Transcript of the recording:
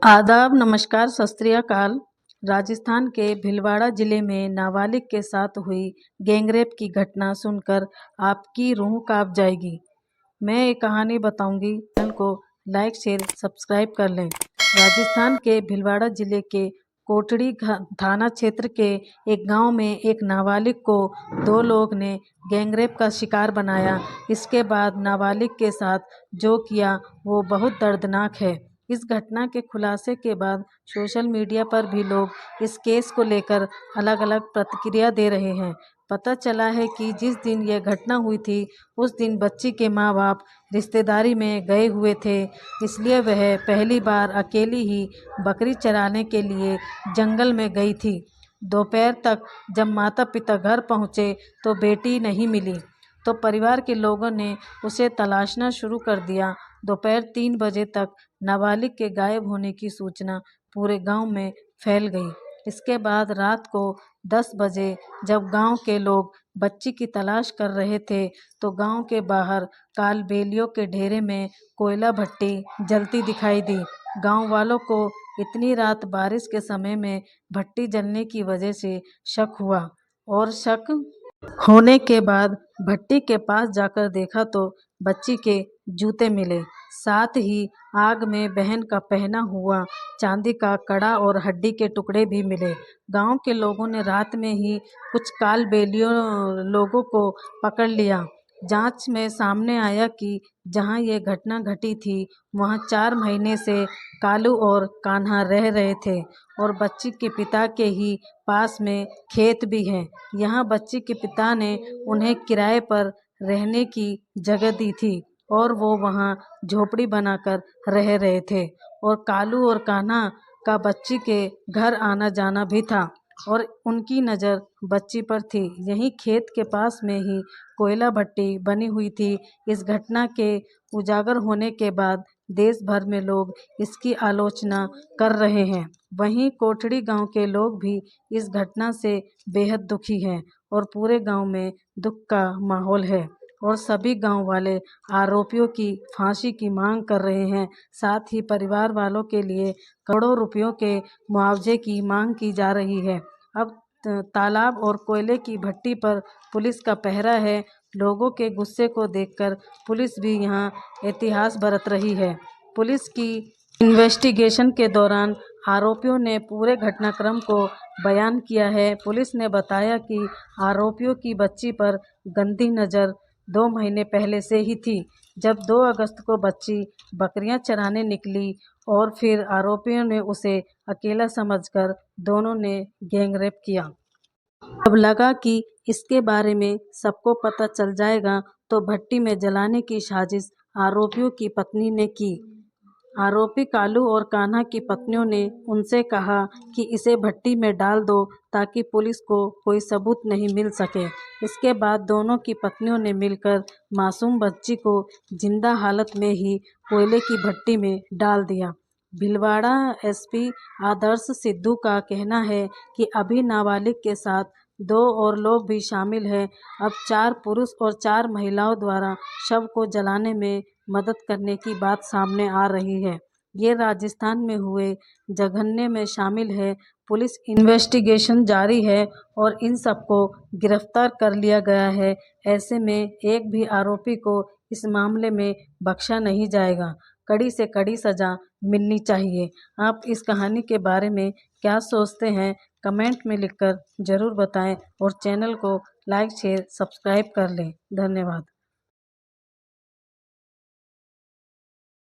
आदाब, नमस्कार, सत श्री अकाल। राजस्थान के भीलवाड़ा जिले में नाबालिग के साथ हुई गैंगरेप की घटना सुनकर आपकी रूह कांप जाएगी। मैं एक कहानी बताऊंगी। चैनल को लाइक शेयर सब्सक्राइब कर लें। राजस्थान के भीलवाड़ा जिले के कोटड़ी थाना क्षेत्र के एक गांव में एक नाबालिग को दो लोग ने गैंगरेप का शिकार बनाया। इसके बाद नाबालिग के साथ जो किया वो बहुत दर्दनाक है। इस घटना के खुलासे के बाद सोशल मीडिया पर भी लोग इस केस को लेकर अलग अलग प्रतिक्रिया दे रहे हैं। पता चला है कि जिस दिन यह घटना हुई थी उस दिन बच्ची के माँ बाप रिश्तेदारी में गए हुए थे, इसलिए वह पहली बार अकेली ही बकरी चराने के लिए जंगल में गई थी। दोपहर तक जब माता पिता घर पहुँचे तो बेटी नहीं मिली, तो परिवार के लोगों ने उसे तलाशना शुरू कर दिया। दोपहर 3 बजे तक नाबालिग के गायब होने की सूचना पूरे गांव में फैल गई। इसके बाद रात को 10 बजे जब गांव के लोग बच्ची की तलाश कर रहे थे तो गांव के बाहर कालबेलियों के ढेरे में कोयला भट्टी जलती दिखाई दी। गांव वालों को इतनी रात बारिश के समय में भट्टी जलने की वजह से शक हुआ और शक होने के बाद भट्टी के पास जाकर देखा तो बच्ची के जूते मिले। साथ ही आग में बहन का पहना हुआ चांदी का कड़ा और हड्डी के टुकड़े भी मिले। गांव के लोगों ने रात में ही कुछ कालबेलियों लोगों को पकड़ लिया। जांच में सामने आया कि जहां ये घटना घटी थी वहां 4 महीने से कालू और कान्हा रह रहे थे और बच्ची के पिता के ही पास में खेत भी है। यहाँ बच्ची के पिता ने उन्हें किराए पर रहने की जगह दी थी और वो वहाँ झोपड़ी बनाकर रह रहे थे और कालू और कान्हा का बच्ची के घर आना जाना भी था और उनकी नज़र बच्ची पर थी। यहीं खेत के पास में ही कोयला भट्टी बनी हुई थी। इस घटना के उजागर होने के बाद देश भर में लोग इसकी आलोचना कर रहे हैं। वहीं कोटड़ी गांव के लोग भी इस घटना से बेहद दुखी हैं और पूरे गांव में दुख का माहौल है और सभी गांव वाले आरोपियों की फांसी की मांग कर रहे हैं। साथ ही परिवार वालों के लिए करोड़ों रुपयों के मुआवजे की मांग की जा रही है। अब तालाब और कोयले की भट्टी पर पुलिस का पहरा है। लोगों के गुस्से को देखकर पुलिस भी यहां एहतियात बरत रही है। पुलिस की इन्वेस्टिगेशन के दौरान आरोपियों ने पूरे घटनाक्रम को बयान किया है। पुलिस ने बताया कि आरोपियों की बच्ची पर गंदी नज़र 2 महीने पहले से ही थी। जब 2 अगस्त को बच्ची बकरियां चराने निकली और फिर आरोपियों ने उसे अकेला समझकर दोनों ने गैंगरेप किया। अब लगा कि इसके बारे में सबको पता चल जाएगा तो भट्टी में जलाने की साजिश आरोपियों की पत्नी ने की। आरोपी कालू और कान्हा की पत्नियों ने उनसे कहा कि इसे भट्टी में डाल दो ताकि पुलिस को कोई सबूत नहीं मिल सके। इसके बाद दोनों की पत्नियों ने मिलकर मासूम बच्ची को जिंदा हालत में ही कोयले की भट्टी में डाल दिया। भीलवाड़ा एसपी आदर्श सिद्धू का कहना है कि अभी नाबालिग के साथ 2 और लोग भी शामिल हैं। अब 4 पुरुष और 4 महिलाओं द्वारा शव को जलाने में मदद करने की बात सामने आ रही है। ये राजस्थान में हुए जघन्य में शामिल है। पुलिस इन्वेस्टिगेशन जारी है और इन सबको गिरफ्तार कर लिया गया है। ऐसे में एक भी आरोपी को इस मामले में बख्शा नहीं जाएगा। कड़ी से कड़ी सजा मिलनी चाहिए। आप इस कहानी के बारे में क्या सोचते हैं कमेंट में लिखकर ज़रूर बताएं और चैनल को लाइक शेयर सब्सक्राइब कर लें। धन्यवाद।